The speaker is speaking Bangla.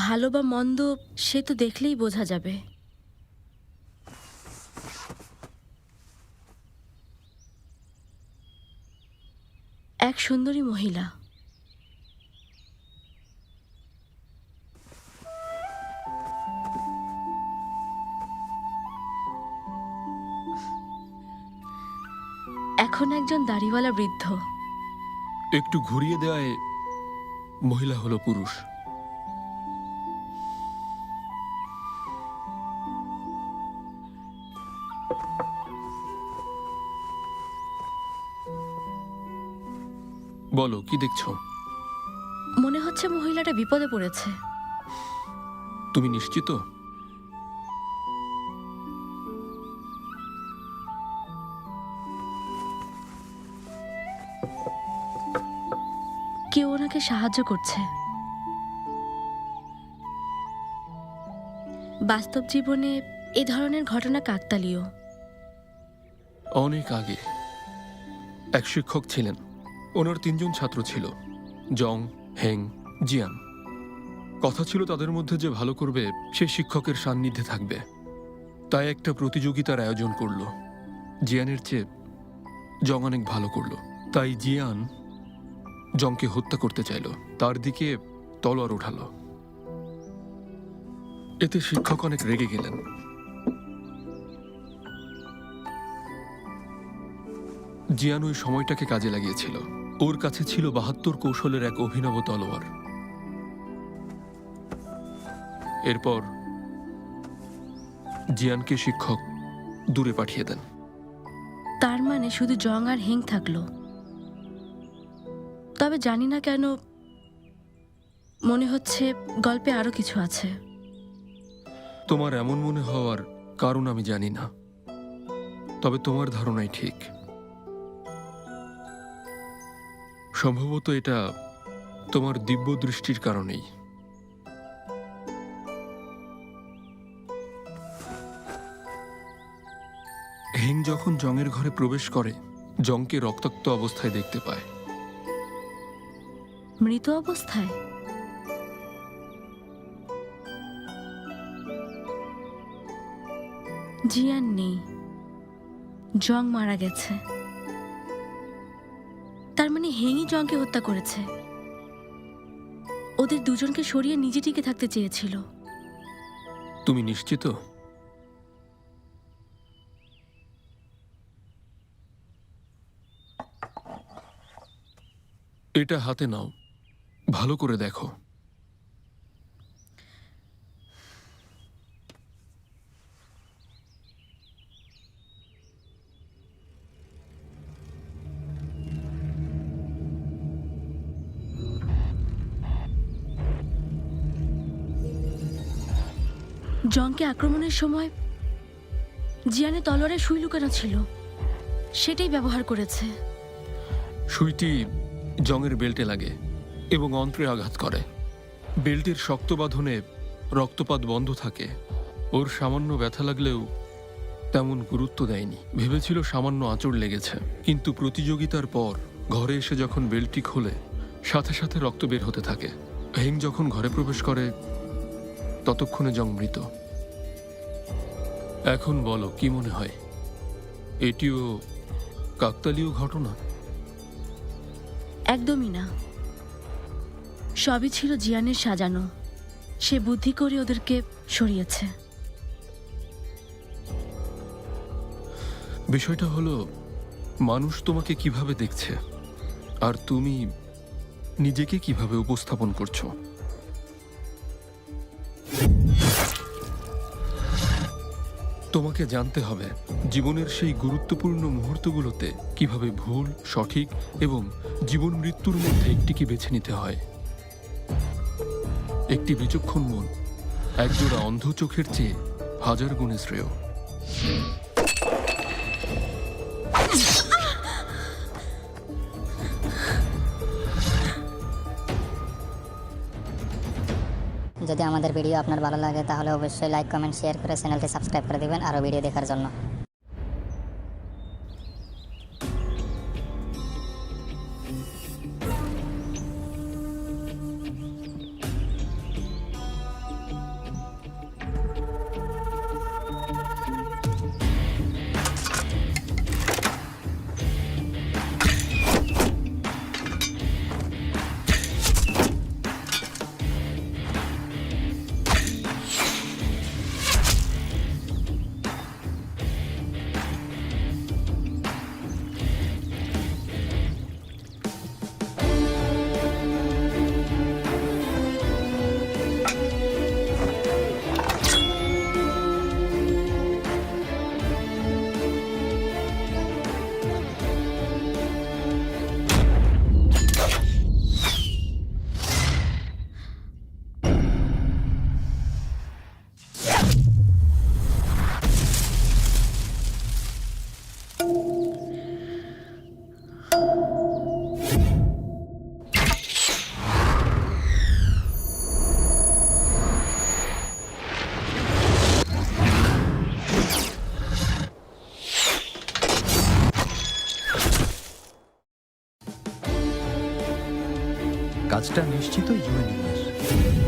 ভালো বা মন্দ সে তো দেখলেই বোঝা যাবে। এক সুন্দরী মহিলা। এখন একজন দাড়িওয়ালা বৃদ্ধ। একটু ঘুরিয়ে দেওয়ায় মহিলা হলো পুরুষ। বলো, কি দেখছো? মনে হচ্ছে মহিলাটা বিপদে পড়েছে। তুমি নিশ্চিত? কেউ ওনাকে সাহায্য করছে। বাস্তব জীবনে এ ধরনের ঘটনা কাকতালীয়। অনেক আগে এক শিক্ষক ছিলেন। ওনার 3 জন ছাত্র ছিল, জং, হেং, জিয়ান। কথা ছিল তাদের মধ্যে যে ভালো করবে সে শিক্ষকের সান্নিধ্যে থাকবে। তাই একটা প্রতিযোগিতার আয়োজন করলো। জিয়ানের চেয়ে জং অনেক ভালো করলো, তাই জিয়ান জংকে হত্যা করতে চাইল, তার দিকে তলোয়ার উঠালো। এতে শিক্ষক অনেক রেগে গেলেন। জিয়ান ওই সময়টাকে কাজে লাগিয়েছিল। ওর কাছে ছিল 72 কৌশলের এক অভিনব তলোয়ার। এরপর জিয়ানকে শিক্ষক দূরে পাঠিয়ে দেন। তার মানে শুধু জং আর হেং থাকলো। তবে জানি না কেন মনে হচ্ছে গল্পে আরো কিছু আছে। তোমার এমন মনে হওয়ার কারণ আমি জানি না, তবে তোমার ধারণাই ঠিক। সম্ভবত এটা তোমার দিব্য দৃষ্টির কারণেই। হেং যখন জংয়ের ঘরে প্রবেশ করে, জংকে রক্তাক্ত অবস্থায় দেখতে পায়। মৃত অবস্থায়? জিয়ান নেই, জং মারা গেছে। তার মানে হেংই জংকে হত্যা করেছে। ওদের দুজনকে সরিয়ে নিজে টিকে থাকতে চেয়েছিল। তুমি নিশ্চিত? এটা হাতে নাও, ভালো করে দেখো। জংকে আক্রমণের সময় জিয়ানের তলোয়ারে সুই লুকানো ছিল, সেটাই ব্যবহার করেছে। সুইটি জংয়ের বেল্টে লাগে এবং অন্ত্রে আঘাত করে। বেল্টের শক্ত বাঁধনে রক্তপাত বন্ধ থাকে। ওর সামান্য ব্যথা লাগলেও তেমন গুরুত্ব দেয়নি, ভেবেছিল সামান্য আঁচড় লেগেছে। কিন্তু প্রতিযোগিতার পর ঘরে এসে যখন বেল্টটি খোলে, সাথে সাথে রক্ত বের হতে থাকে। হেং যখন ঘরে প্রবেশ করে ততক্ষণে জং মৃত। এখন বলো, কি মনে হয়? এটিও কাকতালীয় ঘটনা? একদমই না, সবই ছিল জিয়ানের সাজানো। সে বুদ্ধি করে ওদেরকে সরিয়েছে। বিষয়টা হলো, মানুষ তোমাকে কিভাবে দেখছে আর তুমি নিজেকে কিভাবে উপস্থাপন করছো। তোমাকে জানতে হবে জীবনের সেই গুরুত্বপূর্ণ মুহূর্তগুলোতে কিভাবে ভুল, সঠিক এবং জীবন মৃত্যুর মধ্যে একটিকে বেছে নিতে হয়। একটি বিচক্ষণ মন একজোড়া অন্ধ চোখের চেয়ে 1000 গুণে শ্রেয়। যদি আমাদের ভিডিও আপনার ভালো লাগে তাহলে অবশ্যই লাইক, কমেন্ট, শেয়ার করে চ্যানেলটি সাবস্ক্রাইব করে দিবেন আরও ভিডিও দেখার জন্য। কাজটা নিশ্চিত ইউএনএমের।